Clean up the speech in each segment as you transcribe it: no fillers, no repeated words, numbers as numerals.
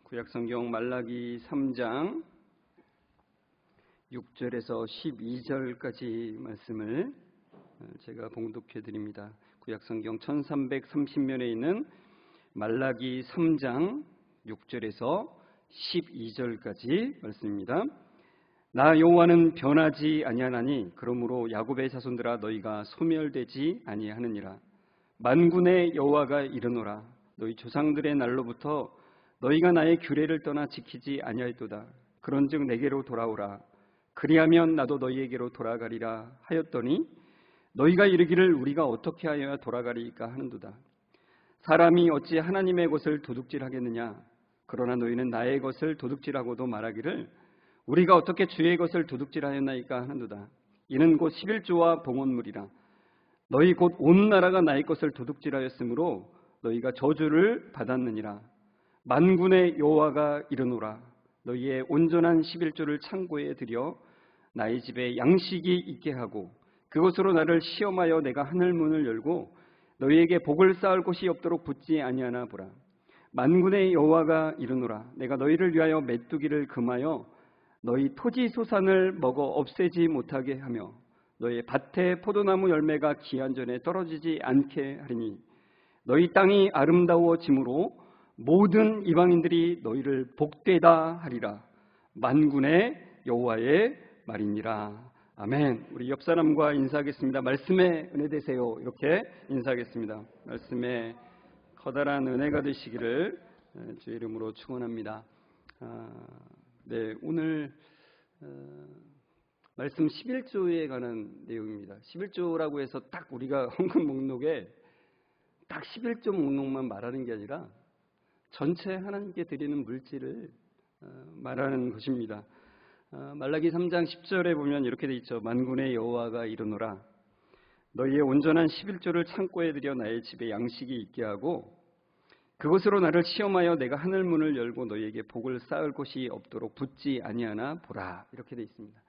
구약성경 말라기 3장 6절에서 12절까지 말씀을 제가 봉독해 드립니다. 구약성경 1330면에 있는 말라기 3장 6절에서 12절까지 말씀입니다. 나 여호와는 변하지 아니하나니 그러므로 야곱의 자손들아 너희가 소멸되지 아니하느니라. 만군의 여호와가 이르노라. 너희 조상들의 날로부터 너희가 나의 규례를 떠나 지키지 아니하였도다. 그런즉 내게로 돌아오라. 그리하면 나도 너희에게로 돌아가리라 하였더니 너희가 이르기를 우리가 어떻게 하여야 돌아가리까 하는도다. 사람이 어찌 하나님의 것을 도둑질하겠느냐. 그러나 너희는 나의 것을 도둑질하고도 말하기를 우리가 어떻게 주의 것을 도둑질하였나이까 하는도다. 이는 곧 11조와 봉헌물이라. 너희 곧 온 나라가 나의 것을 도둑질하였으므로 너희가 저주를 받았느니라. 만군의 여호와가 이르노라. 너희의 온전한 11조를 창고에 들여 나의 집에 양식이 있게 하고 그것으로 나를 시험하여 내가 하늘 문을 열고 너희에게 복을 쌓을 곳이 없도록 붙지 아니하나 보라. 만군의 여호와가 이르노라. 내가 너희를 위하여 메뚜기를 금하여 너희 토지 소산을 먹어 없애지 못하게 하며 너희 밭에 포도나무 열매가 기한 전에 떨어지지 않게 하리니 너희 땅이 아름다워짐으로 모든 이방인들이 너희를 복되다 하리라. 만군의 여호와의 말이니라. 아멘. 우리 옆 사람과 인사하겠습니다. 말씀에 은혜 되세요. 이렇게 인사하겠습니다. 말씀에 커다란 은혜가 되시기를 주의 이름으로 축원합니다. 네, 오늘 말씀 11조에 관한 내용입니다. 11조라고 해서 딱 우리가 헌금 목록에 딱 11조 목록만 말하는 게 아니라 전체 하나님께 드리는 물질을 말하는 것입니다. 말라기 3장 10절에 보면 이렇게 돼 있죠. 만군의 여호와가 이르노라. 너희의 온전한 11조를 창고에 들여 나의 집에 양식이 있게 하고 그것으로 나를 시험하여 내가 하늘 문을 열고 너희에게 복을 쌓을 곳이 없도록 붙지 아니하나 보라. 이렇게 돼 있습니다.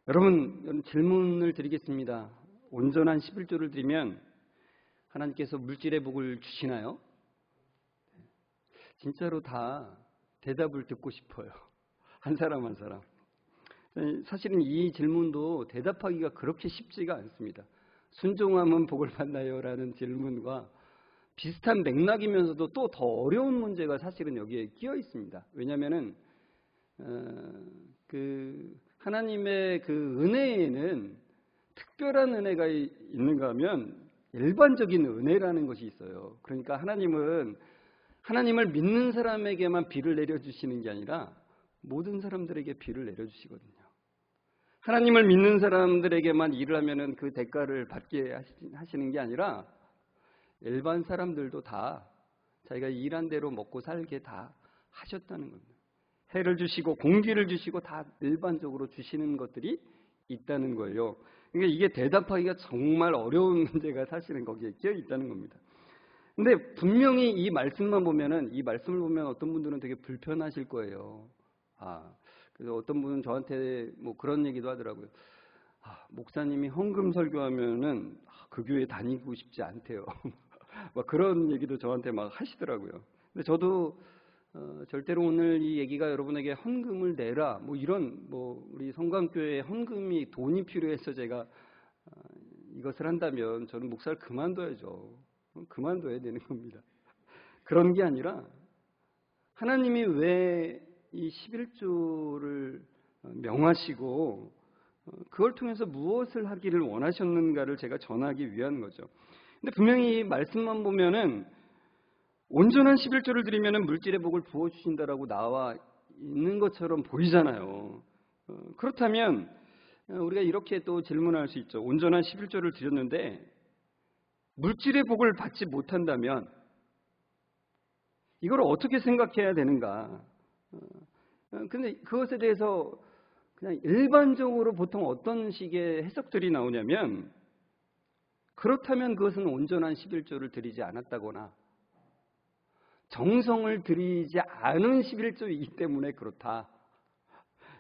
여러분 질문을 드리겠습니다. 온전한 11조를 드리면 하나님께서 물질의 복을 주시나요? 진짜로 다 대답을 듣고 싶어요. 한 사람 한 사람. 사실은 이 질문도 대답하기가 그렇게 쉽지가 않습니다. 순종하면 복을 받나요? 라는 질문과 비슷한 맥락이면서도 또 더 어려운 문제가 사실은 여기에 끼어 있습니다. 왜냐하면은 하나님의 그 은혜에는 특별한 은혜가 있는가 하면 일반적인 은혜라는 것이 있어요. 그러니까 하나님을 믿는 사람에게만 비를 내려주시는 게 아니라 모든 사람들에게 비를 내려주시거든요. 하나님을 믿는 사람들에게만 일을 하면은 그 대가를 받게 하시는 게 아니라 일반 사람들도 다 자기가 일한 대로 먹고 살게 다 하셨다는 겁니다. 해를 주시고 공기를 주시고 다 일반적으로 주시는 것들이 있다는 거예요. 그러니까 이게 대답하기가 정말 어려운 문제가 사실은 거기에 끼어 있다는 겁니다. 근데 분명히 이 말씀을 보면 어떤 분들은 되게 불편하실 거예요. 그래서 어떤 분은 저한테 뭐 그런 얘기도 하더라고요. 목사님이 헌금 설교하면은 그 교회 다니고 싶지 않대요. 막 그런 얘기도 저한테 막 하시더라고요. 근데 저도 절대로 오늘 이 얘기가 여러분에게 헌금을 내라 우리 성광교회에 헌금이 돈이 필요해서 제가 이것을 한다면 저는 목사를 그만둬야죠. 그만둬야 되는 겁니다. 그런 게 아니라 하나님이 왜 이 11조를 명하시고 그걸 통해서 무엇을 하기를 원하셨는가를 제가 전하기 위한 거죠. 근데 분명히 이 말씀만 보면은 온전한 11조를 드리면은 물질의 복을 부어주신다라고 나와 있는 것처럼 보이잖아요. 그렇다면 우리가 이렇게 또 질문할 수 있죠. 온전한 11조를 드렸는데 물질의 복을 받지 못한다면 이걸 어떻게 생각해야 되는가? 근데 그것에 대해서 그냥 일반적으로 보통 어떤 식의 해석들이 나오냐면 그렇다면 그것은 온전한 11조를 드리지 않았다거나 정성을 들이지 않은 11조이기 때문에 그렇다.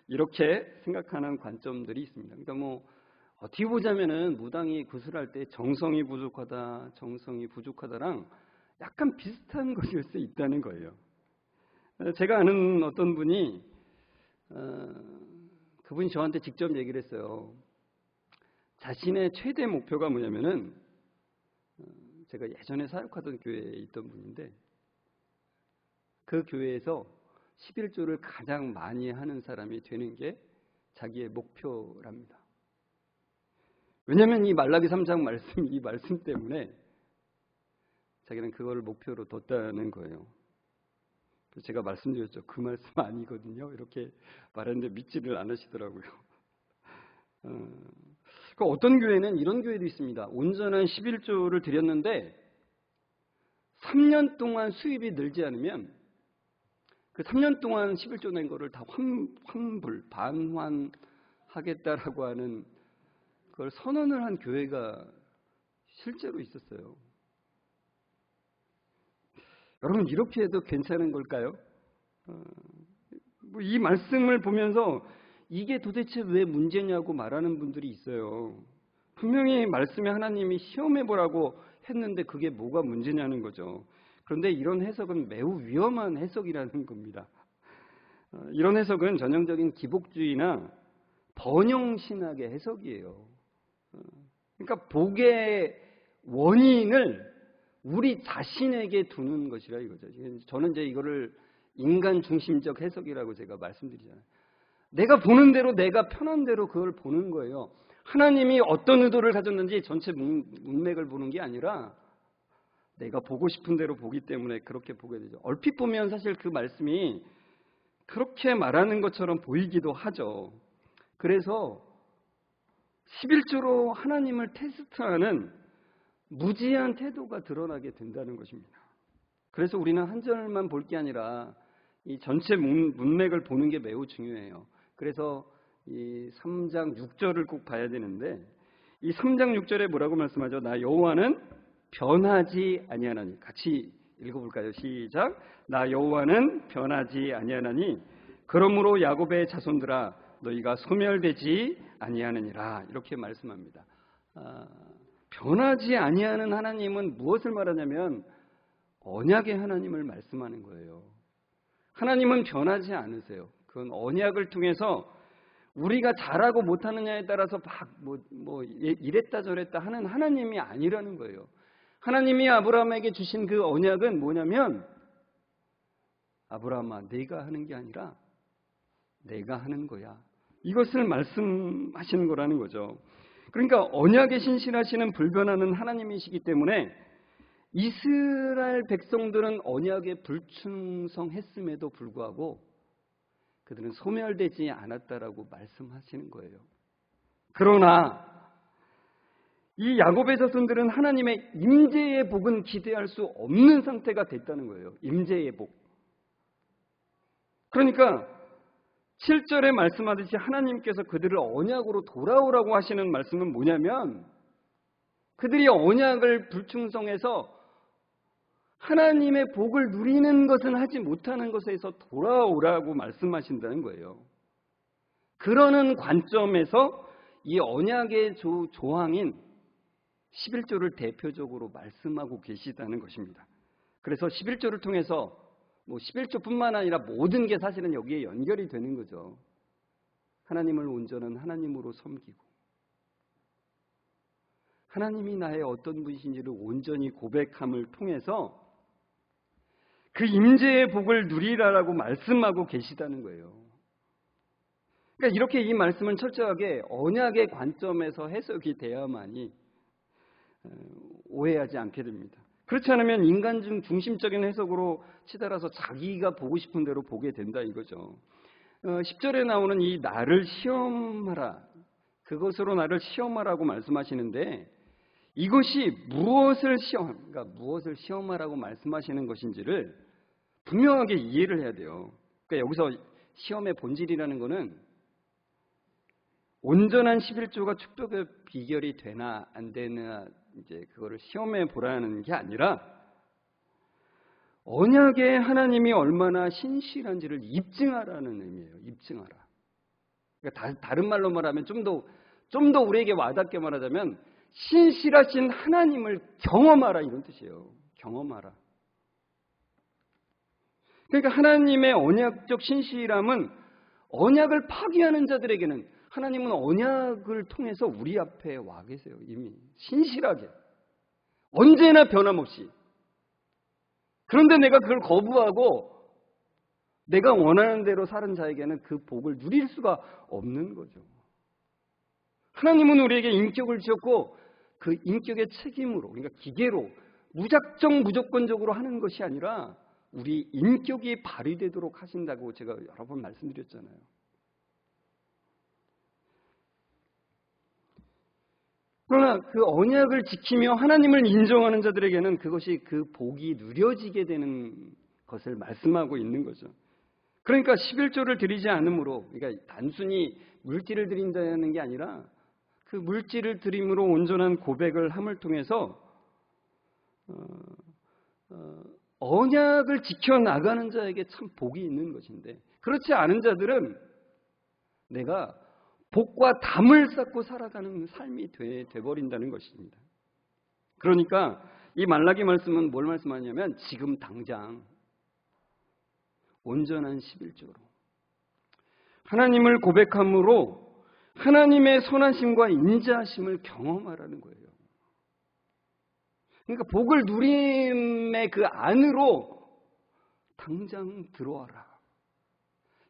이렇게 생각하는 관점들이 있습니다. 그러니까 어떻게 보자면은 무당이 구슬할 때 정성이 부족하다랑 약간 비슷한 것일 수 있다는 거예요. 제가 아는 어떤 분이 그분이 저한테 직접 얘기를 했어요. 자신의 최대 목표가 뭐냐면은 제가 예전에 사역하던 교회에 있던 분인데 그 교회에서 11조를 가장 많이 하는 사람이 되는 게 자기의 목표랍니다. 왜냐하면 이 말라기 3장 이 말씀 때문에 자기는 그걸 목표로 뒀다는 거예요. 그래서 제가 말씀드렸죠. 그 말씀 아니거든요. 이렇게 말했는데 믿지를 않으시더라고요. 그러니까 어떤 교회는 이런 교회도 있습니다. 온전한 11조를 드렸는데 3년 동안 수입이 늘지 않으면 그 3년 동안 11조 낸 거를 다 반환하겠다라고 하는 그걸 선언을 한 교회가 실제로 있었어요. 여러분 이렇게 해도 괜찮은 걸까요? 이 말씀을 보면서 이게 도대체 왜 문제냐고 말하는 분들이 있어요. 분명히 말씀에 하나님이 시험해보라고 했는데 그게 뭐가 문제냐는 거죠. 그런데 이런 해석은 매우 위험한 해석이라는 겁니다. 이런 해석은 전형적인 기복주의나 번영신학의 해석이에요. 그러니까 복의 원인을 우리 자신에게 두는 것이라 이거죠. 저는 이제 이거를 인간 중심적 해석이라고 제가 말씀드리잖아요. 내가 보는 대로 내가 편한 대로 그걸 보는 거예요. 하나님이 어떤 의도를 가졌는지 전체 문맥을 보는 게 아니라 내가 보고 싶은 대로 보기 때문에 그렇게 보게 되죠. 얼핏 보면 사실 그 말씀이 그렇게 말하는 것처럼 보이기도 하죠. 그래서 11조로 하나님을 테스트하는 무지한 태도가 드러나게 된다는 것입니다. 그래서 우리는 한 절만 볼 게 아니라 이 전체 문맥을 보는 게 매우 중요해요. 그래서 이 3장 6절을 꼭 봐야 되는데 이 3장 6절에 뭐라고 말씀하죠? 나 여호와는 변하지 아니하나니. 같이 읽어볼까요? 시작. 나 여호와는 변하지 아니하나니 그러므로 야곱의 자손들아 너희가 소멸되지 아니하느니라. 이렇게 말씀합니다. 변하지 아니하는 하나님은 무엇을 말하냐면 언약의 하나님을 말씀하는 거예요. 하나님은 변하지 않으세요. 그건 언약을 통해서 우리가 잘하고 못하느냐에 따라서 이랬다 저랬다 하는 하나님이 아니라는 거예요. 하나님이 아브라함에게 주신 그 언약은 뭐냐면 아브라함아 네가 하는 게 아니라 내가 하는 거야. 이것을 말씀하시는 거라는 거죠. 그러니까 언약에 신실하시는 불변하는 하나님이시기 때문에 이스라엘 백성들은 언약에 불충성했음에도 불구하고 그들은 소멸되지 않았다라고 말씀하시는 거예요. 그러나 이 야곱의 자손들은 하나님의 임재의 복은 기대할 수 없는 상태가 됐다는 거예요. 임재의 복. 그러니까 7절에 말씀하듯이 하나님께서 그들을 언약으로 돌아오라고 하시는 말씀은 뭐냐면 그들이 언약을 불충성해서 하나님의 복을 누리는 것은 하지 못하는 것에서 돌아오라고 말씀하신다는 거예요. 그러는 관점에서 이 언약의 조항인 11조를 대표적으로 말씀하고 계시다는 것입니다. 그래서 11조를 통해서 11조뿐만 아니라 모든 게 사실은 여기에 연결이 되는 거죠. 하나님을 온전한 하나님으로 섬기고 하나님이 나의 어떤 분이신지를 온전히 고백함을 통해서 그 임재의 복을 누리라라고 말씀하고 계시다는 거예요. 그러니까 이렇게 이 말씀은 철저하게 언약의 관점에서 해석이 돼야만이 오해하지 않게 됩니다. 그렇지 않으면 인간 중심적인 해석으로 치달아서 자기가 보고 싶은 대로 보게 된다 이거죠. 10절에 나오는 이 나를 시험하라. 그것으로 나를 시험하라고 말씀하시는데 이것이 무엇을 시험하라고 말씀하시는 것인지를 분명하게 이해를 해야 돼요. 그러니까 여기서 시험의 본질이라는 것은 온전한 11조가 축복의 비결이 되나 안 되나 이제 그거를 시험해 보라는 게 아니라 언약의 하나님이 얼마나 신실한지를 입증하라는 의미예요. 입증하라. 그러니까 다른 말로 말하면 좀 더 우리에게 와닿게 말하자면 신실하신 하나님을 경험하라 이런 뜻이에요. 경험하라. 그러니까 하나님의 언약적 신실함은 언약을 파기하는 자들에게는 하나님은 언약을 통해서 우리 앞에 와 계세요. 이미 신실하게. 언제나 변함없이. 그런데 내가 그걸 거부하고 내가 원하는 대로 사는 자에게는 그 복을 누릴 수가 없는 거죠. 하나님은 우리에게 인격을 주셨고 그 인격의 책임으로, 그러니까 기계로 무작정 무조건적으로 하는 것이 아니라 우리 인격이 발휘되도록 하신다고 제가 여러 번 말씀드렸잖아요. 그러나 그 언약을 지키며 하나님을 인정하는 자들에게는 그것이 그 복이 누려지게 되는 것을 말씀하고 있는 거죠. 그러니까 11조를 드리지 않으므로, 그러니까 단순히 물질을 드린다는 게 아니라 그 물질을 드림으로 온전한 고백을 함을 통해서 언약을 지켜나가는 자에게 참 복이 있는 것인데, 그렇지 않은 자들은 내가 복과 담을 쌓고 살아가는 삶이 돼버린다는 것입니다. 그러니까 이 말라기 말씀은 뭘 말씀하냐면 지금 당장 온전한 11조로 하나님을 고백함으로 하나님의 선하심과 인자하심을 경험하라는 거예요. 그러니까 복을 누림의 그 안으로 당장 들어와라.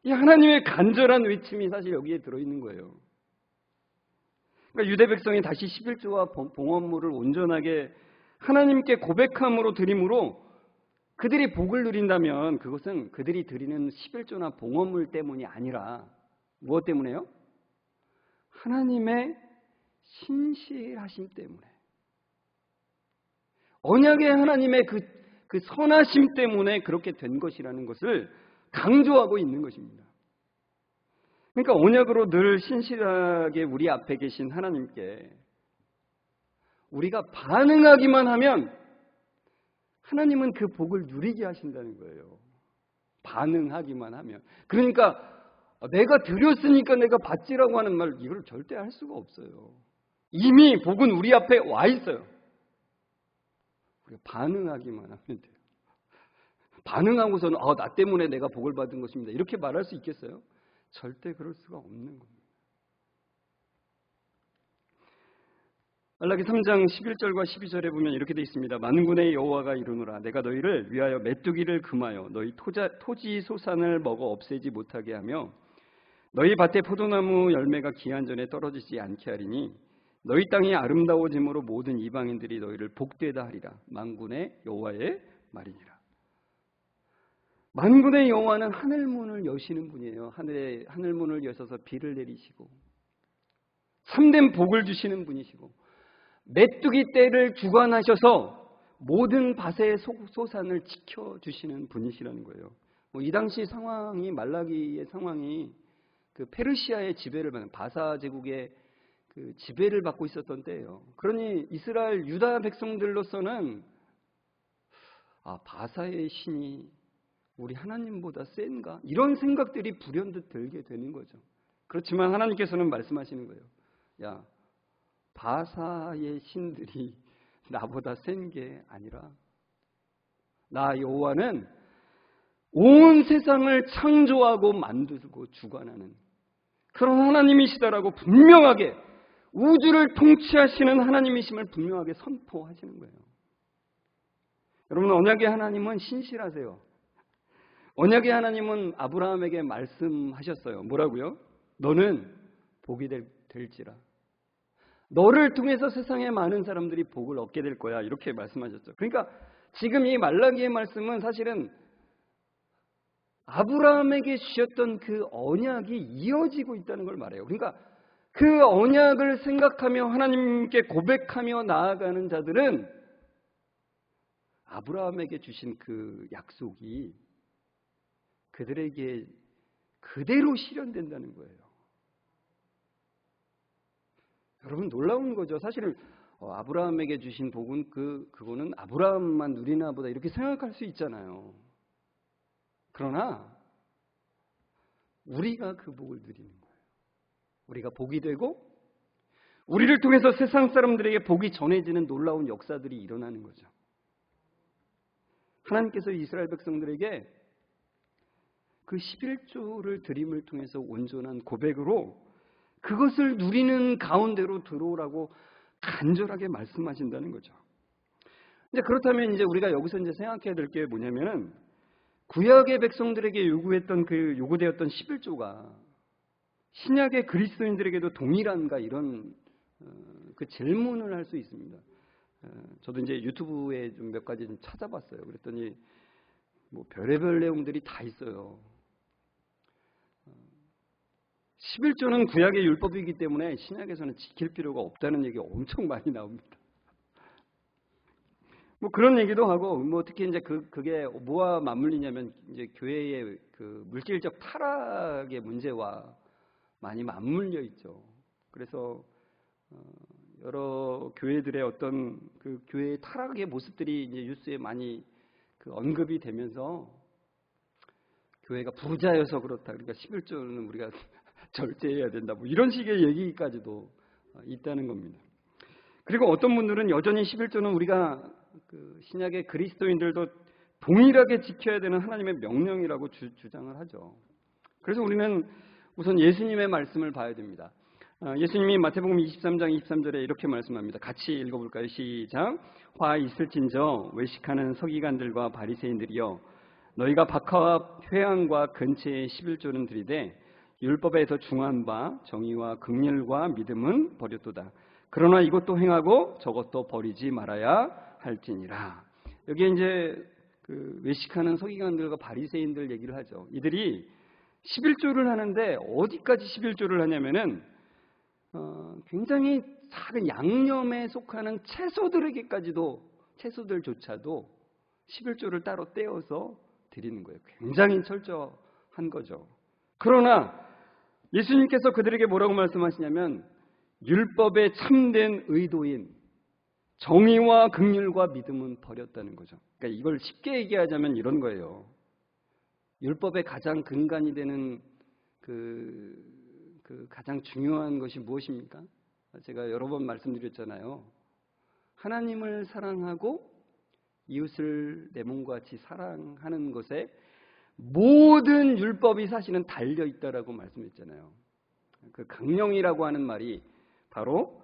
이 하나님의 간절한 외침이 사실 여기에 들어있는 거예요. 그러니까 유대 백성이 다시 11조와 봉헌물을 온전하게 하나님께 고백함으로 드림으로 그들이 복을 누린다면 그것은 그들이 드리는 11조나 봉헌물 때문이 아니라 무엇 때문에요? 하나님의 신실하심 때문에, 언약의 하나님의 그 선하심 때문에 그렇게 된 것이라는 것을 강조하고 있는 것입니다. 그러니까 언약으로 늘 신실하게 우리 앞에 계신 하나님께 우리가 반응하기만 하면 하나님은 그 복을 누리게 하신다는 거예요. 반응하기만 하면. 그러니까 내가 드렸으니까 내가 받지라고 하는 말, 이걸 절대 할 수가 없어요. 이미 복은 우리 앞에 와 있어요. 우리가 반응하기만 하면 돼요. 반응하고서는 나 때문에 내가 복을 받은 것입니다, 이렇게 말할 수 있겠어요? 절대 그럴 수가 없는 겁니다. 말라기 3장 11절과 12절에 보면 이렇게 되어 있습니다. 만군의 여호와가 이르노라, 내가 너희를 위하여 메뚜기를 금하여 너희 토지 소산을 먹어 없애지 못하게 하며 너희 밭에 포도나무 열매가 기한 전에 떨어지지 않게 하리니 너희 땅이 아름다워짐으로 모든 이방인들이 너희를 복되다 하리라. 만군의 여호와의 말이니라. 만군의 여호와는 하늘문을 여시는 분이에요. 하늘문을 여셔서 비를 내리시고 참된 복을 주시는 분이시고 메뚜기 떼를 주관하셔서 모든 밭의 소산을 지켜주시는 분이시라는 거예요. 이 당시 상황이, 말라기의 상황이 그 페르시아의 지배를 받는, 바사 제국의 그 지배를 받고 있었던 때예요. 그러니 이스라엘 유다 백성들로서는 바사의 신이 우리 하나님보다 센가? 이런 생각들이 불현듯 들게 되는 거죠. 그렇지만 하나님께서는 말씀하시는 거예요. 야, 바사의 신들이 나보다 센 게 아니라 나 여호와는 온 세상을 창조하고 만들고 주관하는 그런 하나님이시다라고 분명하게, 우주를 통치하시는 하나님이심을 분명하게 선포하시는 거예요. 여러분, 언약의 하나님은 신실하세요. 언약의 하나님은 아브라함에게 말씀하셨어요. 뭐라고요? 너는 복이 될지라. 너를 통해서 세상의 많은 사람들이 복을 얻게 될 거야, 이렇게 말씀하셨죠. 그러니까 지금 이 말라기의 말씀은 사실은 아브라함에게 주셨던 그 언약이 이어지고 있다는 걸 말해요. 그러니까 그 언약을 생각하며 하나님께 고백하며 나아가는 자들은 아브라함에게 주신 그 약속이 그들에게 그대로 실현된다는 거예요. 여러분, 놀라운 거죠. 사실은 아브라함에게 주신 복은 그거는 아브라함만 누리나 보다, 이렇게 생각할 수 있잖아요. 그러나 우리가 그 복을 누리는 거예요. 우리가 복이 되고 우리를 통해서 세상 사람들에게 복이 전해지는 놀라운 역사들이 일어나는 거죠. 하나님께서 이스라엘 백성들에게 그 11조를 드림을 통해서 온전한 고백으로 그것을 누리는 가운데로 들어오라고 간절하게 말씀하신다는 거죠. 이제 그렇다면 이제 우리가 여기서 이제 생각해야 될 게 뭐냐면은 구약의 백성들에게 요구되었던 11조가 신약의 그리스도인들에게도 동일한가 이런 그 질문을 할 수 있습니다. 저도 이제 유튜브에 좀 몇 가지 좀 찾아봤어요. 그랬더니 뭐 별의별 내용들이 다 있어요. 11조는 구약의 율법이기 때문에 신약에서는 지킬 필요가 없다는 얘기가 엄청 많이 나옵니다. 뭐 그런 얘기도 하고, 뭐 특히 이제 그게 뭐와 맞물리냐면 이제 교회의 그 물질적 타락의 문제와 많이 맞물려 있죠. 그래서 여러 교회들의 어떤 그 교회의 타락의 모습들이 이제 뉴스에 많이 그 언급이 되면서 교회가 부자여서 그렇다. 그러니까 11조는 우리가 절제해야 된다. 뭐 이런 식의 얘기까지도 있다는 겁니다. 그리고 어떤 분들은 여전히 11조는 우리가 그 신약의 그리스도인들도 동일하게 지켜야 되는 하나님의 명령이라고 주장을 하죠. 그래서 우리는 우선 예수님의 말씀을 봐야 됩니다. 예수님이 마태복음 23장 23절에 이렇게 말씀합니다. 같이 읽어볼까요? 시작. 화 있을진저 외식하는 서기관들과 바리새인들이여 너희가 박하와 회당과 근처에 11조는 드리되 율법에서 중한 바 정의와 긍휼과 믿음은 버렸도다. 그러나 이것도 행하고 저것도 버리지 말아야 할지니라. 여기에 이제 그 외식하는 서기관들과 바리새인들 얘기를 하죠. 이들이 11조를 하는데 어디까지 11조를 하냐면은 굉장히 작은 양념에 속하는 채소들조차도 11조를 따로 떼어서 드리는 거예요. 굉장히 철저한 거죠. 그러나 예수님께서 그들에게 뭐라고 말씀하시냐면 율법의 참된 의도인 정의와 긍휼과 믿음은 버렸다는 거죠. 그러니까 이걸 쉽게 얘기하자면 이런 거예요. 율법의 가장 근간이 되는 그 가장 중요한 것이 무엇입니까? 제가 여러 번 말씀드렸잖아요. 하나님을 사랑하고 이웃을 내 몸과 같이 사랑하는 것에 모든 율법이 사실은 달려 있다라고 말씀했잖아요. 그 강령이라고 하는 말이 바로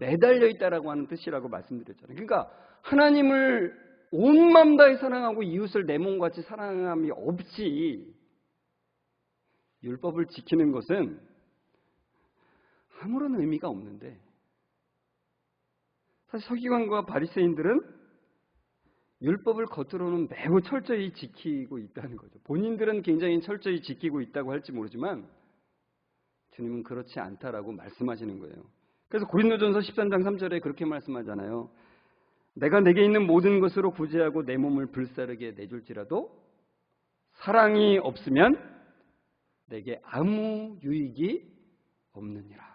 매달려 있다라고 하는 뜻이라고 말씀드렸잖아요. 그러니까 하나님을 온 마음 다해 사랑하고 이웃을 내 몸과 같이 사랑함이 없이 율법을 지키는 것은 아무런 의미가 없는데, 사실 서기관과 바리새인들은 율법을 겉으로는 매우 철저히 지키고 있다는 거죠. 본인들은 굉장히 철저히 지키고 있다고 할지 모르지만 주님은 그렇지 않다라고 말씀하시는 거예요. 그래서 고린도전서 13장 3절에 그렇게 말씀하잖아요. 내가 내게 있는 모든 것으로 구제하고 내 몸을 불사르게 내줄지라도 사랑이 없으면 내게 아무 유익이 없느니라.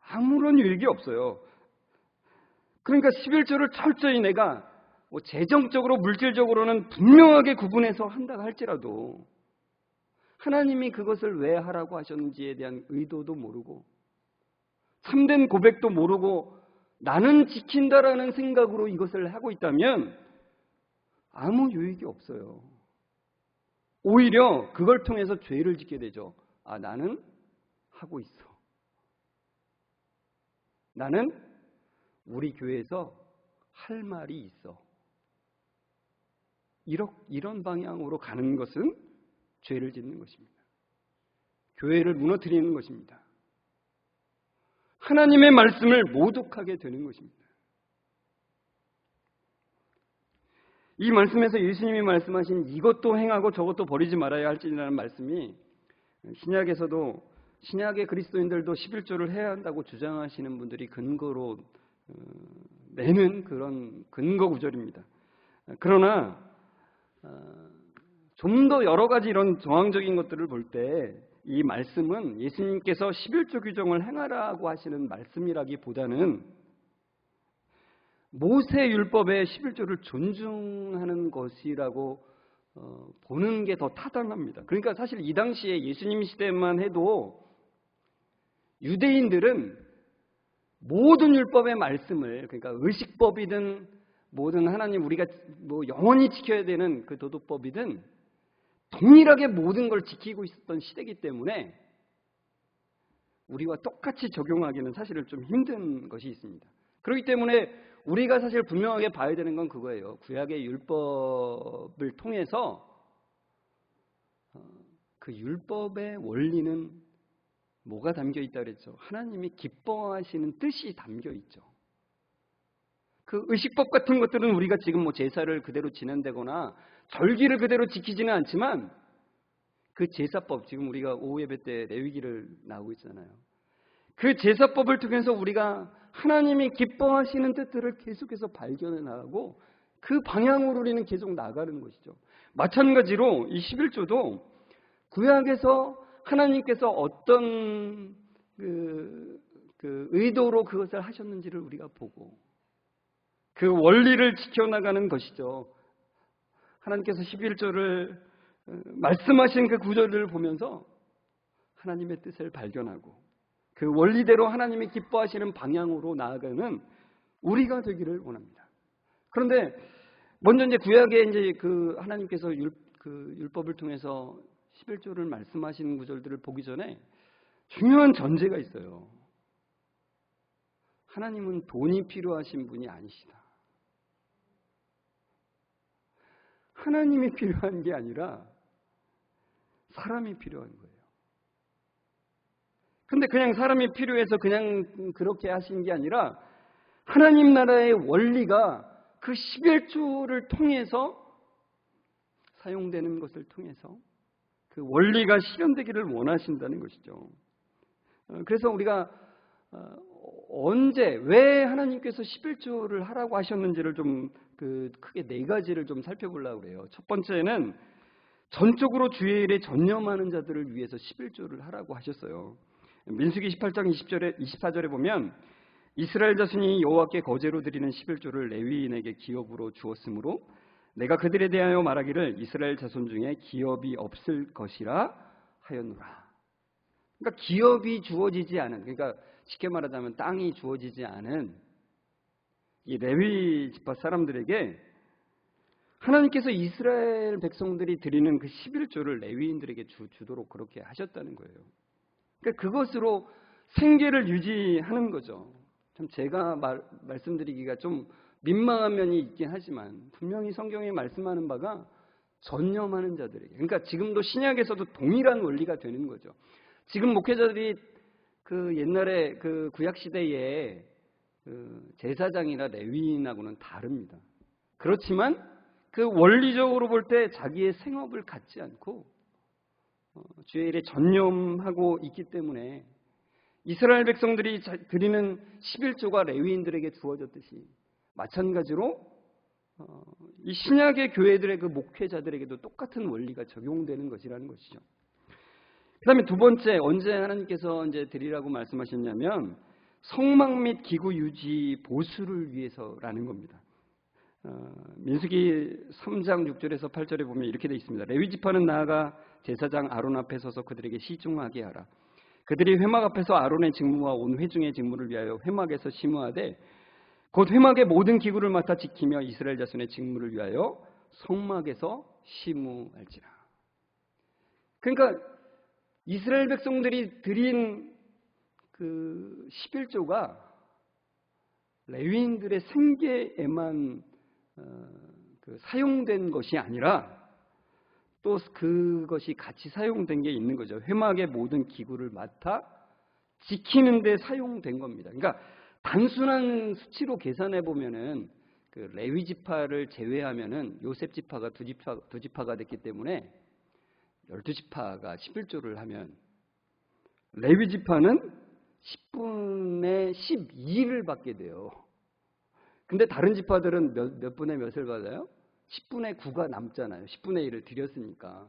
아무런 유익이 없어요. 그러니까 11조를 철저히 내가 재정적으로 물질적으로는 분명하게 구분해서 한다고 할지라도 하나님이 그것을 왜 하라고 하셨는지에 대한 의도도 모르고 참된 고백도 모르고 나는 지킨다라는 생각으로 이것을 하고 있다면 아무 유익이 없어요. 오히려 그걸 통해서 죄를 짓게 되죠. 아, 나는 하고 있어. 나는 우리 교회에서 할 말이 있어. 이런 방향으로 가는 것은 죄를 짓는 것입니다. 교회를 무너뜨리는 것입니다. 하나님의 말씀을 모독하게 되는 것입니다. 이 말씀에서 예수님이 말씀하신 이것도 행하고 저것도 버리지 말아야 할지라는 말씀이 신약에서도 신약의 그리스도인들도 11조를 해야 한다고 주장하시는 분들이 근거로 내는 그런 근거 구절입니다. 그러나 좀 더 여러 가지 이런 정황적인 것들을 볼 때 이 말씀은 예수님께서 11조 규정을 행하라고 하시는 말씀이라기보다는 모세 율법의 11조를 존중하는 것이라고 보는 게 더 타당합니다. 그러니까 사실 이 당시에 예수님 시대만 해도 유대인들은 모든 율법의 말씀을, 그러니까 의식법이든 모든 하나님 우리가 뭐 영원히 지켜야 되는 그 도덕법이든 동일하게 모든 걸 지키고 있었던 시대이기 때문에 우리와 똑같이 적용하기는 사실은 좀 힘든 것이 있습니다. 그렇기 때문에 우리가 사실 분명하게 봐야 되는 건 그거예요. 구약의 율법을 통해서 그 율법의 원리는 뭐가 담겨 있다 그랬죠? 하나님이 기뻐하시는 뜻이 담겨 있죠. 그 의식법 같은 것들은 우리가 지금 뭐 제사를 그대로 지낸다거나 절기를 그대로 지키지는 않지만 그 제사법, 지금 우리가 오후 예배 때 레위기를 나오고 있잖아요. 그 제사법을 통해서 우리가 하나님이 기뻐하시는 뜻들을 계속해서 발견해 나가고 그 방향으로 우리는 계속 나가는 것이죠. 마찬가지로 이 11조도 구약에서 하나님께서 어떤 그 의도로 그것을 하셨는지를 우리가 보고 그 원리를 지켜나가는 것이죠. 하나님께서 11조를 말씀하신 그 구절을 보면서 하나님의 뜻을 발견하고 그 원리대로 하나님이 기뻐하시는 방향으로 나아가는 우리가 되기를 원합니다. 그런데 먼저 이제 구약에 이제 그 하나님께서 율법을 통해서 11조를 말씀하시는 구절들을 보기 전에 중요한 전제가 있어요. 하나님은 돈이 필요하신 분이 아니시다. 하나님이 필요한 게 아니라 사람이 필요한 거예요. 근데 그냥 사람이 필요해서 그냥 그렇게 하신 게 아니라 하나님 나라의 원리가 그 11조를 통해서 사용되는 것을 통해서 그 원리가 실현되기를 원하신다는 것이죠. 그래서 우리가 언제 왜 하나님께서 11조를 하라고 하셨는지를 좀 크게 네 가지를 좀 살펴보려고 그래요. 첫 번째는 전적으로 주의 일에 전념하는 자들을 위해서 11조를 하라고 하셨어요. 민수기 18장 24절에 보면 이스라엘 자손이 여호와께 거제로 드리는 11조를 레위인에게 기업으로 주었으므로 내가 그들에 대하여 말하기를 이스라엘 자손 중에 기업이 없을 것이라 하였노라. 그러니까 기업이 주어지지 않은, 그러니까 쉽게 말하자면 땅이 주어지지 않은 이 레위 지파 사람들에게 하나님께서 이스라엘 백성들이 드리는 그 11조를 레위인들에게 주도록 그렇게 하셨다는 거예요. 그러니까 그것으로 생계를 유지하는 거죠. 참 제가 말씀드리기가 좀 민망한 면이 있긴 하지만 분명히 성경에 말씀하는 바가 전념하는 자들에게, 그러니까 지금도 신약에서도 동일한 원리가 되는 거죠. 지금 목회자들이 그 옛날에 그 구약 시대에 그 제사장이나 레위인하고는 다릅니다. 그렇지만 그 원리적으로 볼 때 자기의 생업을 갖지 않고 주의 일에 전념하고 있기 때문에 이스라엘 백성들이 드리는 11조가 레위인들에게 주어졌듯이 마찬가지로 이 신약의 교회들의 그 목회자들에게도 똑같은 원리가 적용되는 것이라는 것이죠. 그 다음에 두 번째, 언제 하나님께서 이제 드리라고 말씀하셨냐면 성막 및 기구 유지 보수를 위해서라는 겁니다. 민수기 3장 6절에서 8절에 보면 이렇게 되어 있습니다. 레위 지파는 나아가 제사장 아론 앞에 서서 그들에게 시중하게 하라. 그들이 회막 앞에서 아론의 직무와 온 회중의 직무를 위하여 회막에서 심우하되 곧 회막의 모든 기구를 맡아 지키며 이스라엘 자손의 직무를 위하여 성막에서 심우할지라. 그러니까 이스라엘 백성들이 드린 그 11조가 레위인들의 생계에만 사용된 것이 아니라 또 그것이 같이 사용된 게 있는 거죠. 회막의 모든 기구를 맡아 지키는 데 사용된 겁니다. 그러니까 단순한 수치로 계산해 보면은 그 레위 지파를 제외하면은 요셉 지파가 두 지파가 됐기 때문에 12지파가 11조를 하면 레위 지파는 10분의 12를 받게 돼요. 근데 다른 지파들은 몇 분의 몇을 받아요? 10분의 9가 남잖아요. 10분의 1을 드렸으니까.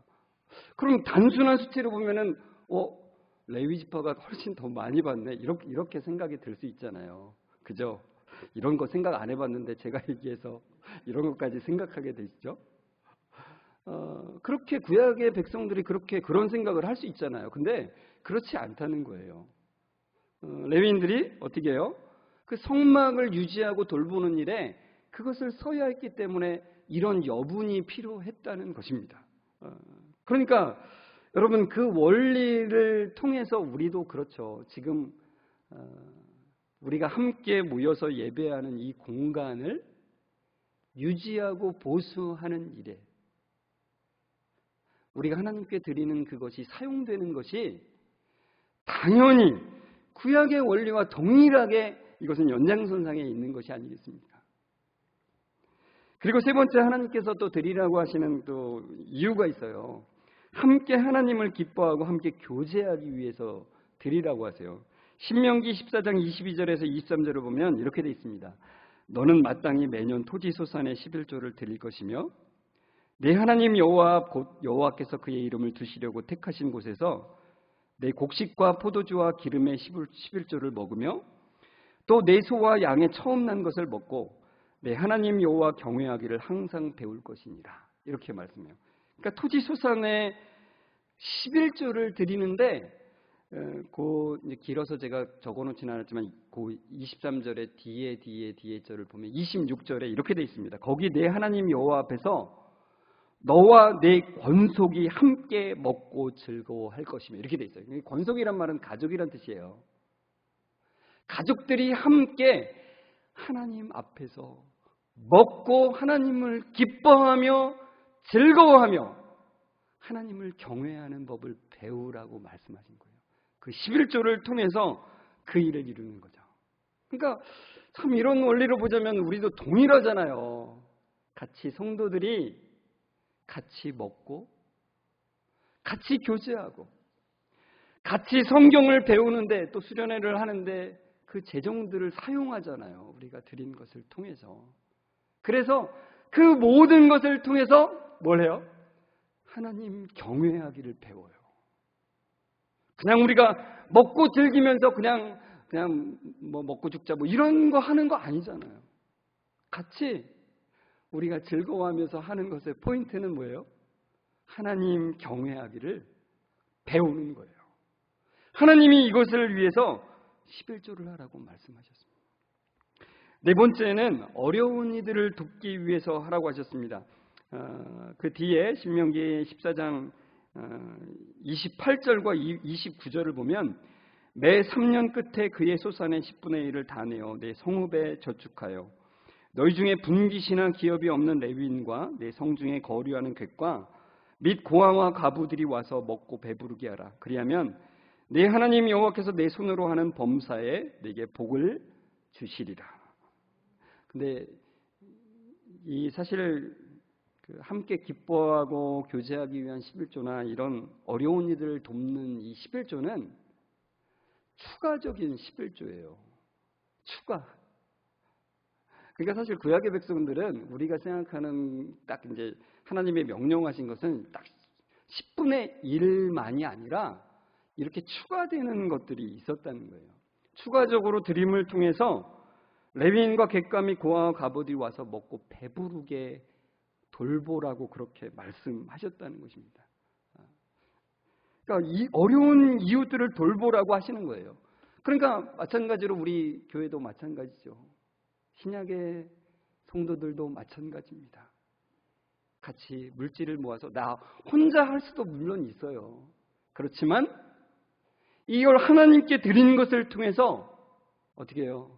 그럼 단순한 수치로 보면은 레위 지파가 훨씬 더 많이 받네. 이렇게 생각이 들 수 있잖아요. 그죠? 이런 거 생각 안 해봤는데 제가 얘기해서 이런 것까지 생각하게 되시죠? 그렇게 구약의 백성들이 그런 생각을 할 수 있잖아요. 근데 그렇지 않다는 거예요. 레위인들이 어떻게 해요? 그 성막을 유지하고 돌보는 일에 그것을 써야 했기 때문에 이런 여분이 필요했다는 것입니다. 그러니까 여러분 그 원리를 통해서 우리도 그렇죠. 지금 우리가 함께 모여서 예배하는 이 공간을 유지하고 보수하는 일에 우리가 하나님께 드리는 그것이 사용되는 것이 당연히 구약의 원리와 동일하게 이것은 연장선상에 있는 것이 아니겠습니까? 그리고 세 번째, 하나님께서 또 드리라고 하시는 또 이유가 있어요. 함께 하나님을 기뻐하고 함께 교제하기 위해서 드리라고 하세요. 신명기 14장 22절에서 23절을 보면 이렇게 되어 있습니다. 너는 마땅히 매년 토지 소산의 11조를 드릴 것이며 내 하나님 여호와 곧 여호와께서 그의 이름을 두시려고 택하신 곳에서 내 곡식과 포도주와 기름의 11조를 먹으며 또 내 소와 양의 처음 난 것을 먹고 내 하나님 여호와 경외하기를 항상 배울 것이니라. 이렇게 말씀해요. 그러니까 토지 소산의 11조를 드리는데 이제 길어서 제가 적어놓지는 않았지만 그 23절의 뒤에 절을 보면 26절에 이렇게 되어 있습니다. 거기 내 하나님 여호와 앞에서 너와 내 권속이 함께 먹고 즐거워할 것이며 이렇게 되어 있어요. 권속이란 말은 가족이란 뜻이에요. 가족들이 함께 하나님 앞에서 먹고 하나님을 기뻐하며 즐거워하며 하나님을 경외하는 법을 배우라고 말씀하신 거예요. 그 11조를 통해서 그 일을 이루는 거죠. 그러니까 참 이런 원리로 보자면 우리도 동일하잖아요. 같이 성도들이 같이 먹고 같이 교제하고 같이 성경을 배우는데 또 수련회를 하는데 그 재정들을 사용하잖아요. 우리가 드린 것을 통해서. 그래서 그 모든 것을 통해서 뭘 해요? 하나님 경외하기를 배워요. 그냥 우리가 먹고 즐기면서 그냥 뭐 먹고 죽자 뭐 이런 거 하는 거 아니잖아요. 같이 우리가 즐거워하면서 하는 것의 포인트는 뭐예요? 하나님 경외하기를 배우는 거예요. 하나님이 이것을 위해서 11조를 하라고 말씀하셨습니다. 네 번째는 어려운 이들을 돕기 위해서 하라고 하셨습니다. 그 뒤에 신명기 14장 28절과 29절을 보면 매 3년 끝에 그의 소산의 10분의 1을 다 내어 내 성읍에 저축하여 너희 중에 분깃이나 기업이 없는 레위인과 내 성중에 거류하는 객과 및 고아와 가부들이 와서 먹고 배부르게 하라. 그리하면 내 하나님 여호와께서 내 손으로 하는 범사에 내게 복을 주시리라. 근데 이 사실 함께 기뻐하고 교제하기 위한 11조나 이런 어려운 이들을 돕는 이 11조는 추가적인 11조예요. 추가. 그러니까 사실 구약의 백성들은 우리가 생각하는 딱 이제 하나님의 명령하신 것은 딱 10분의 1만이 아니라 이렇게 추가되는 것들이 있었다는 거예요. 추가적으로 드림을 통해서 레위인과 객감이 고아와 갑옷이 와서 먹고 배부르게 돌보라고 그렇게 말씀하셨다는 것입니다. 그러니까 이 어려운 이웃들을 돌보라고 하시는 거예요. 그러니까 마찬가지로 우리 교회도 마찬가지죠. 신약의 성도들도 마찬가지입니다. 같이 물질을 모아서 나 혼자 할 수도 물론 있어요. 그렇지만 이걸 하나님께 드리는 것을 통해서 어떻게 해요?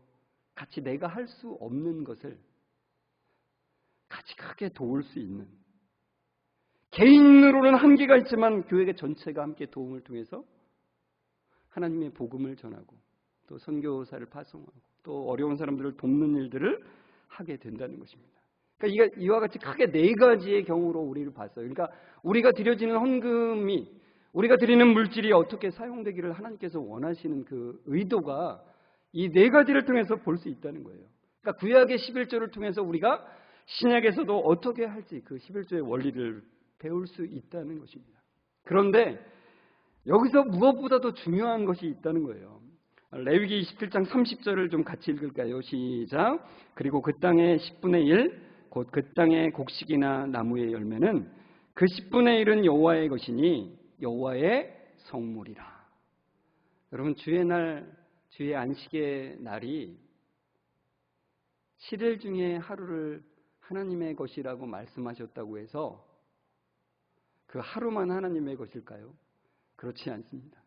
같이 내가 할 수 없는 것을 같이 크게 도울 수 있는, 개인으로는 한계가 있지만 교회 전체가 함께 도움을 통해서 하나님의 복음을 전하고 또 선교사를 파송하고 또 어려운 사람들을 돕는 일들을 하게 된다는 것입니다. 그러니까 이와 같이 크게 네 가지의 경우로 우리를 봤어요. 그러니까 우리가 드려지는 헌금이, 우리가 드리는 물질이 어떻게 사용되기를 하나님께서 원하시는 그 의도가 이 네 가지를 통해서 볼 수 있다는 거예요. 그러니까 구약의 11조를 통해서 우리가 신약에서도 어떻게 할지 그 11조의 원리를 배울 수 있다는 것입니다. 그런데 여기서 무엇보다도 중요한 것이 있다는 거예요. 레위기 27장 30절을 좀 같이 읽을까요? 시작. 그리고 그 땅의 10분의 1, 곧 그 땅의 곡식이나 나무의 열매는 그 10분의 1은 여호와의 것이니 여호와의 성물이라. 여러분, 주의 안식의 날이 7일 중에 하루를 하나님의 것이라고 말씀하셨다고 해서 그 하루만 하나님의 것일까요? 그렇지 않습니다.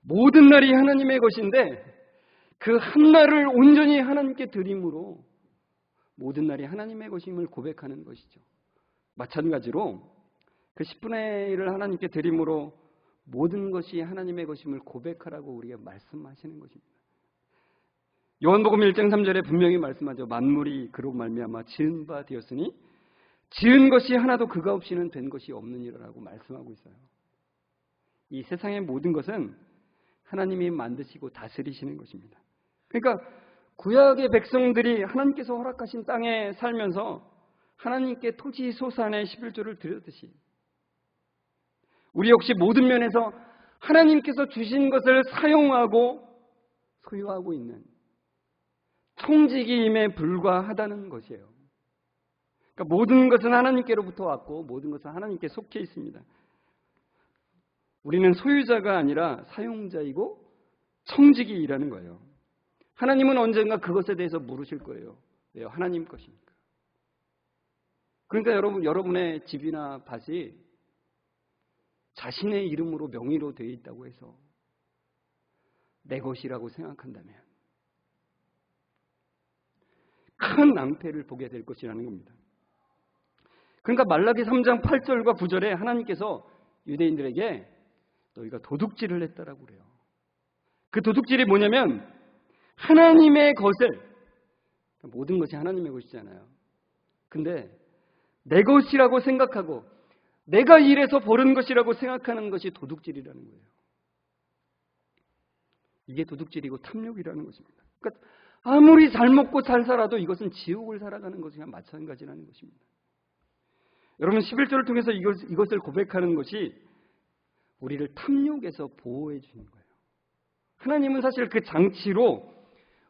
모든 날이 하나님의 것인데 그 한 날을 온전히 하나님께 드림으로 모든 날이 하나님의 것임을 고백하는 것이죠. 마찬가지로 그 10분의 1을 하나님께 드림으로 모든 것이 하나님의 것임을 고백하라고 우리가 말씀하시는 것입니다. 요한복음 1장 3절에 분명히 말씀하죠. 만물이 그로 말미암아 지은 바 되었으니 지은 것이 하나도 그가 없이는 된 것이 없느니라고 말씀하고 있어요. 이 세상의 모든 것은 하나님이 만드시고 다스리시는 것입니다. 그러니까 구약의 백성들이 하나님께서 허락하신 땅에 살면서 하나님께 토지 소산의 11조를 드렸듯이 우리 역시 모든 면에서 하나님께서 주신 것을 사용하고 소유하고 있는 청지기임에 불과하다는 것이에요. 그러니까 모든 것은 하나님께로부터 왔고 모든 것은 하나님께 속해 있습니다. 우리는 소유자가 아니라 사용자이고 청지기이라는 거예요. 하나님은 언젠가 그것에 대해서 물으실 거예요. 왜요? 하나님 것이니까. 그러니까 여러분의 집이나 밭이 자신의 이름으로 명의로 되어 있다고 해서 내 것이라고 생각한다면 큰 낭패를 보게 될 것이라는 겁니다. 그러니까 말라기 3장 8절과 9절에 하나님께서 유대인들에게 너희가 도둑질을 했다라고 그래요. 그 도둑질이 뭐냐면 하나님의 것을, 모든 것이 하나님의 것이잖아요. 근데 내 것이라고 생각하고 내가 일해서 버는 것이라고 생각하는 것이 도둑질이라는 거예요. 이게 도둑질이고 탐욕이라는 것입니다. 그러니까 아무리 잘 먹고 잘 살아도 이것은 지옥을 살아가는 것이랑 마찬가지라는 것입니다. 여러분 11절을 통해서 이것을 고백하는 것이 우리를 탐욕에서 보호해 주는 거예요. 하나님은 사실 그 장치로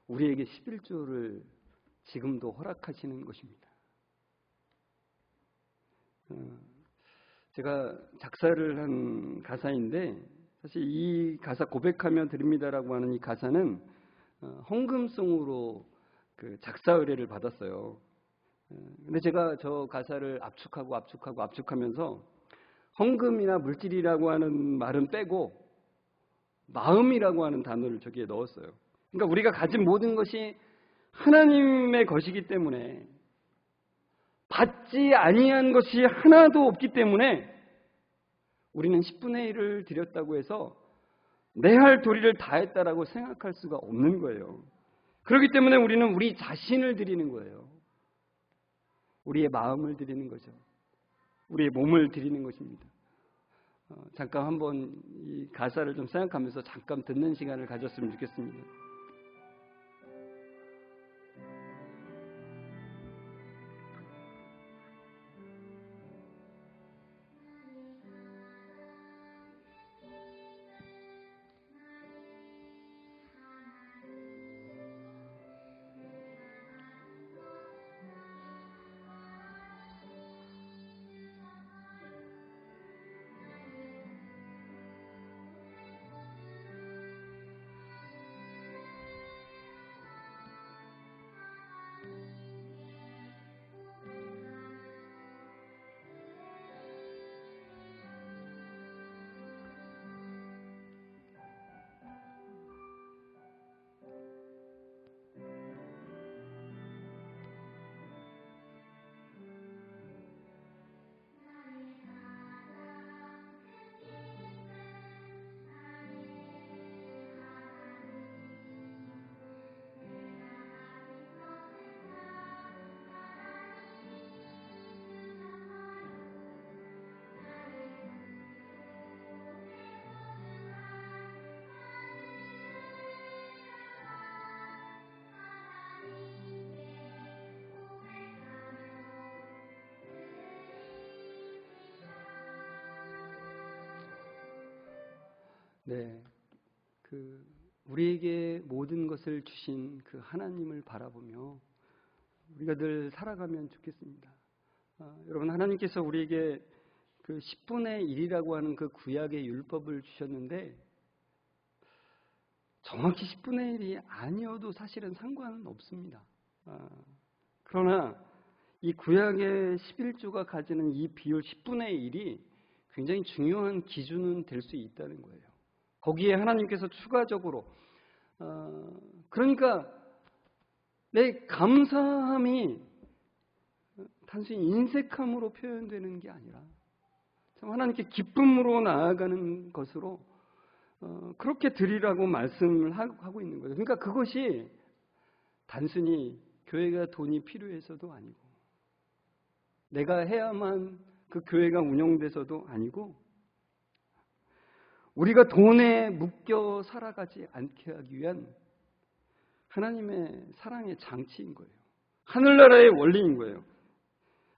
우리에게 11조를 지금도 허락하시는 것입니다. 제가 작사를 한 가사인데 사실 이 가사 고백하며 드립니다라고 하는 이 가사는 헌금송으로 그 작사 의뢰를 받았어요. 근데 제가 저 가사를 압축하면서 헌금이나 물질이라고 하는 말은 빼고 마음이라고 하는 단어를 저기에 넣었어요. 그러니까 우리가 가진 모든 것이 하나님의 것이기 때문에 받지 아니한 것이 하나도 없기 때문에 우리는 10분의 1을 드렸다고 해서 내 할 도리를 다했다라고 생각할 수가 없는 거예요. 그렇기 때문에 우리는 우리 자신을 드리는 거예요. 우리의 마음을 드리는 거죠. 우리의 몸을 드리는 것입니다. 잠깐 한번 이 가사를 좀 생각하면서 잠깐 듣는 시간을 가졌으면 좋겠습니다. 네, 우리에게 모든 것을 주신 그 하나님을 바라보며 우리가 늘 살아가면 좋겠습니다. 여러분, 하나님께서 우리에게 그 10분의 1이라고 하는 그 구약의 율법을 주셨는데 정확히 10분의 1이 아니어도 사실은 상관은 없습니다. 그러나 이 구약의 11조가 가지는 이 비율 10분의 1이 굉장히 중요한 기준은 될 수 있다는 거예요. 거기에 하나님께서 추가적으로 그러니까 내 감사함이 단순히 인색함으로 표현되는 게 아니라 참 하나님께 기쁨으로 나아가는 것으로 그렇게 드리라고 말씀을 하고 있는 거죠. 그러니까 그것이 단순히 교회가 돈이 필요해서도 아니고 내가 해야만 그 교회가 운영돼서도 아니고 우리가 돈에 묶여 살아가지 않게 하기 위한 하나님의 사랑의 장치인 거예요. 하늘나라의 원리인 거예요.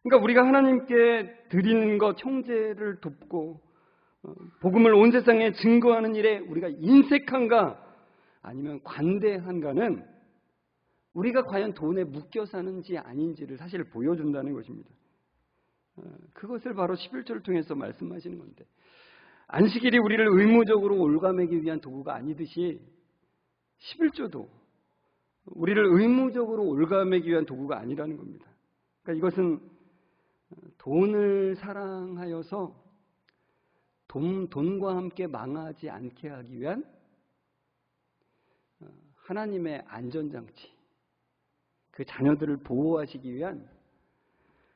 그러니까 우리가 하나님께 드리는 것, 형제를 돕고 복음을 온 세상에 증거하는 일에 우리가 인색한가 아니면 관대한가는 우리가 과연 돈에 묶여 사는지 아닌지를 사실 보여준다는 것입니다. 그것을 바로 11조를 통해서 말씀하시는 건데 안식일이 우리를 의무적으로 올가매기 위한 도구가 아니듯이 11조도 우리를 의무적으로 올가매기 위한 도구가 아니라는 겁니다. 그러니까 이것은 돈을 사랑하여서 돈과 함께 망하지 않게 하기 위한 하나님의 안전장치, 그 자녀들을 보호하시기 위한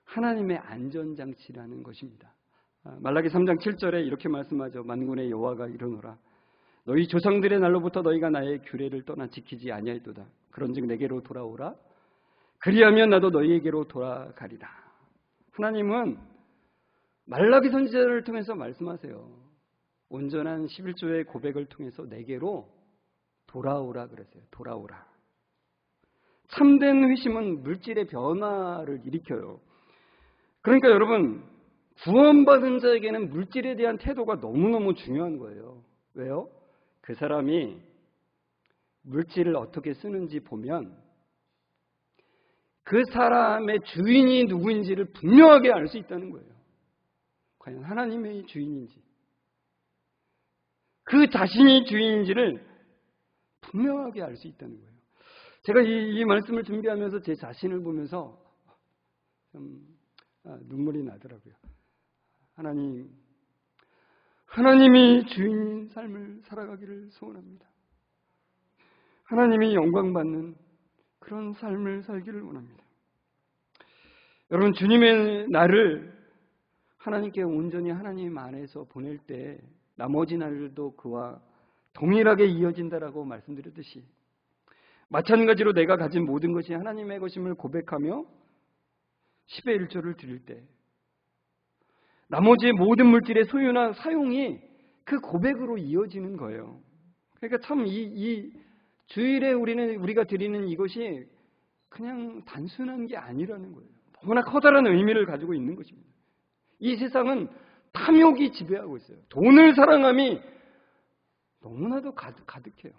하나님의 안전장치라는 것입니다. 말라기 3장 7절에 이렇게 말씀하죠. 만군의 여호와가 이르노라. 너희 조상들의 날로부터 너희가 나의 규례를 떠나 지키지 아니하였도다. 그런즉 내게로 돌아오라. 그리하면 나도 너희에게로 돌아가리라. 하나님은 말라기 선지자를 통해서 말씀하세요. 온전한 11조의 고백을 통해서 내게로 돌아오라 그랬어요. 돌아오라. 참된 회심은 물질의 변화를 일으켜요. 그러니까 여러분, 구원받은 자에게는 물질에 대한 태도가 너무너무 중요한 거예요. 왜요? 그 사람이 물질을 어떻게 쓰는지 보면 그 사람의 주인이 누구인지를 분명하게 알 수 있다는 거예요. 과연 하나님의 주인인지, 그 자신이 주인인지를 분명하게 알 수 있다는 거예요. 제가 이 말씀을 준비하면서 제 자신을 보면서 좀 눈물이 나더라고요. 하나님이 주인인 삶을 살아가기를 소원합니다. 하나님이 영광받는 그런 삶을 살기를 원합니다. 여러분, 주님의 나를 하나님께 온전히 하나님 안에서 보낼 때 나머지 날도 그와 동일하게 이어진다라고 말씀드렸듯이 마찬가지로 내가 가진 모든 것이 하나님의 것임을 고백하며 10의 1조를 드릴 때 나머지 모든 물질의 소유나 사용이 그 고백으로 이어지는 거예요. 그러니까 참 이 주일에 우리가 드리는 이것이 그냥 단순한 게 아니라는 거예요. 너무나 커다란 의미를 가지고 있는 것입니다. 이 세상은 탐욕이 지배하고 있어요. 돈을 사랑함이 너무나도 가득해요.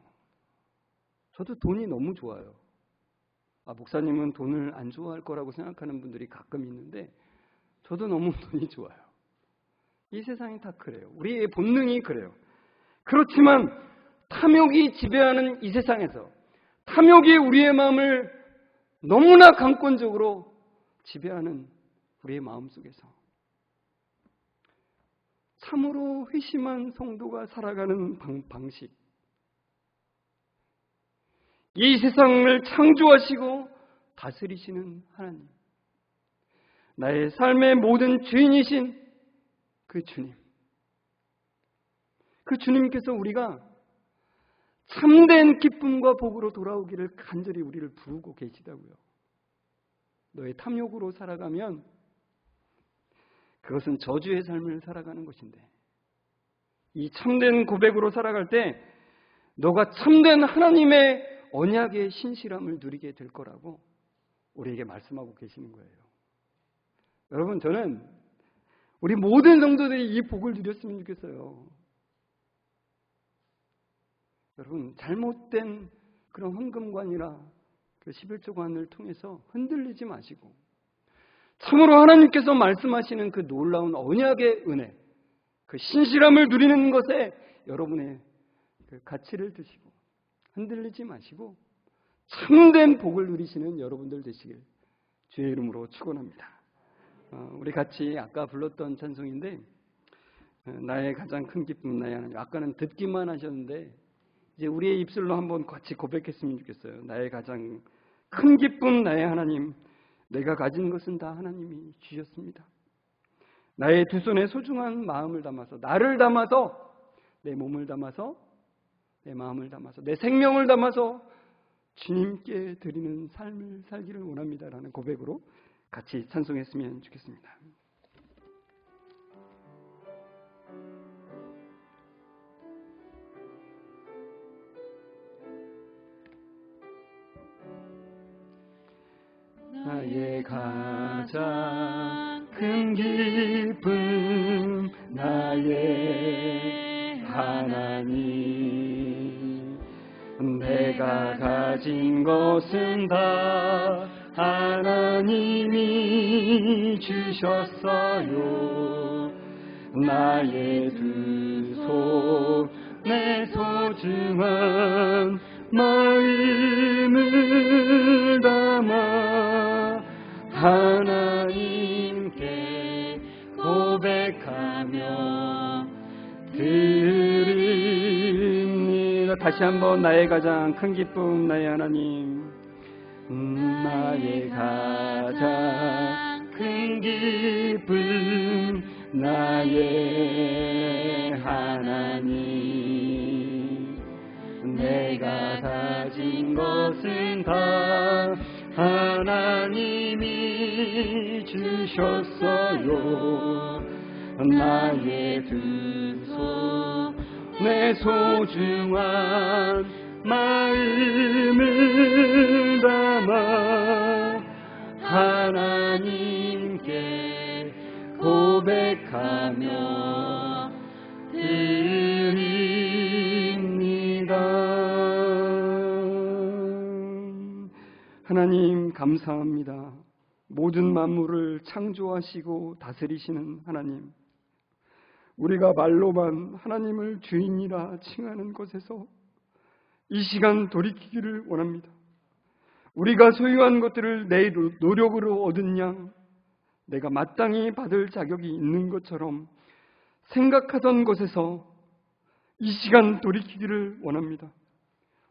저도 돈이 너무 좋아요. 목사님은 돈을 안 좋아할 거라고 생각하는 분들이 가끔 있는데 저도 너무 돈이 좋아요. 이 세상이 다 그래요. 우리의 본능이 그래요. 그렇지만 탐욕이 지배하는 이 세상에서 탐욕이 우리의 마음을 너무나 강권적으로 지배하는 우리의 마음 속에서 참으로 회심한 성도가 살아가는 방식, 이 세상을 창조하시고 다스리시는 하나님, 나의 삶의 모든 주인이신 그 주님, 그 주님께서 우리가 참된 기쁨과 복으로 돌아오기를 간절히 우리를 부르고 계시다고요. 너의 탐욕으로 살아가면 그것은 저주의 삶을 살아가는 것인데 이 참된 고백으로 살아갈 때 너가 참된 하나님의 언약의 신실함을 누리게 될 거라고 우리에게 말씀하고 계시는 거예요. 여러분, 저는 우리 모든 성도들이 이 복을 누렸으면 좋겠어요. 여러분, 잘못된 그런 헌금관이나 그 11조관을 통해서 흔들리지 마시고 참으로 하나님께서 말씀하시는 그 놀라운 언약의 은혜, 그 신실함을 누리는 것에 여러분의 그 가치를 두시고 흔들리지 마시고 참된 복을 누리시는 여러분들 되시길 주의 이름으로 축원합니다. 우리 같이 아까 불렀던 찬송인데 나의 가장 큰 기쁨 나의 하나님. 아까는 듣기만 하셨는데 이제 우리의 입술로 한번 같이 고백했으면 좋겠어요. 나의 가장 큰 기쁨 나의 하나님. 내가 가진 것은 다 하나님이 주셨습니다. 나의 두 손에 소중한 마음을 담아서, 나를 담아서, 내 몸을 담아서, 내 마음을 담아서, 내 생명을 담아서 주님께 드리는 삶을 살기를 원합니다라는 고백으로 같이 찬송했으면 좋겠습니다. 나의 가장 큰 기쁨 나의 하나님. 내가 가진 것은 다 하나님이 주셨어요. 나의 두 손에 소중한 마음을 담아 하나님께 고백하며 드립니다. 다시 한번 나의 가장 큰 기쁨 나의 하나님. 나의 가장 큰 기쁨 나의 하나님. 내가 가진 것은 다 하나님이 주셨어요. 나의 두 손에 소중한 마음을 담아 하나님께 고백하며 드립니다. 하나님 감사합니다. 모든 만물을 창조하시고 다스리시는 하나님, 우리가 말로만 하나님을 주인이라 칭하는 것에서 이 시간 돌이키기를 원합니다. 우리가 소유한 것들을 내 노력으로 얻은 양 내가 마땅히 받을 자격이 있는 것처럼 생각하던 것에서 이 시간 돌이키기를 원합니다.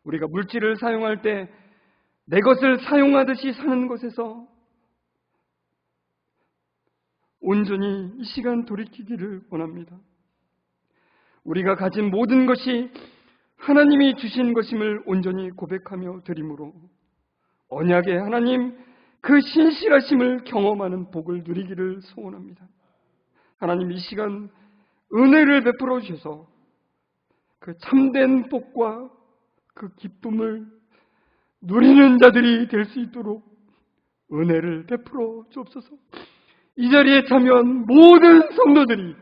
우리가 물질을 사용할 때 내 것을 사용하듯이 사는 것에서 온전히 이 시간 돌이키기를 원합니다. 우리가 가진 모든 것이 하나님이 주신 것임을 온전히 고백하며 드림으로 언약의 하나님 그 신실하심을 경험하는 복을 누리기를 소원합니다. 하나님 이 시간 은혜를 베풀어 주셔서 그 참된 복과 그 기쁨을 누리는 자들이 될 수 있도록 은혜를 베풀어 주옵소서. 이 자리에 참여한 모든 성도들이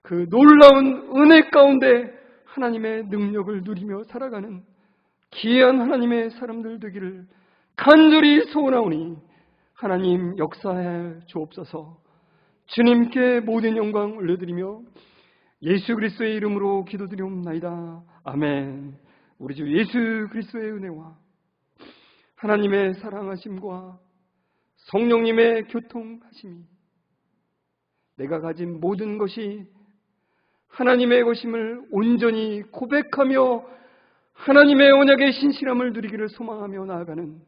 그 놀라운 은혜 가운데 하나님의 능력을 누리며 살아가는 귀한 하나님의 사람들 되기를 간절히 소원하오니 하나님 역사해 주옵소서. 주님께 모든 영광 올려드리며 예수 그리스도의 이름으로 기도드리옵나이다. 아멘. 우리 주 예수 그리스도의 은혜와 하나님의 사랑하심과 성령님의 교통하심이 내가 가진 모든 것이 하나님의 것임을 온전히 고백하며 하나님의 언약의 신실함을 누리기를 소망하며 나아가는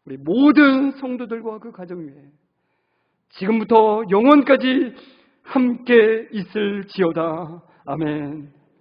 우리 모든 성도들과 그 가정 위에 지금부터 영원까지 함께 있을지어다. 아멘.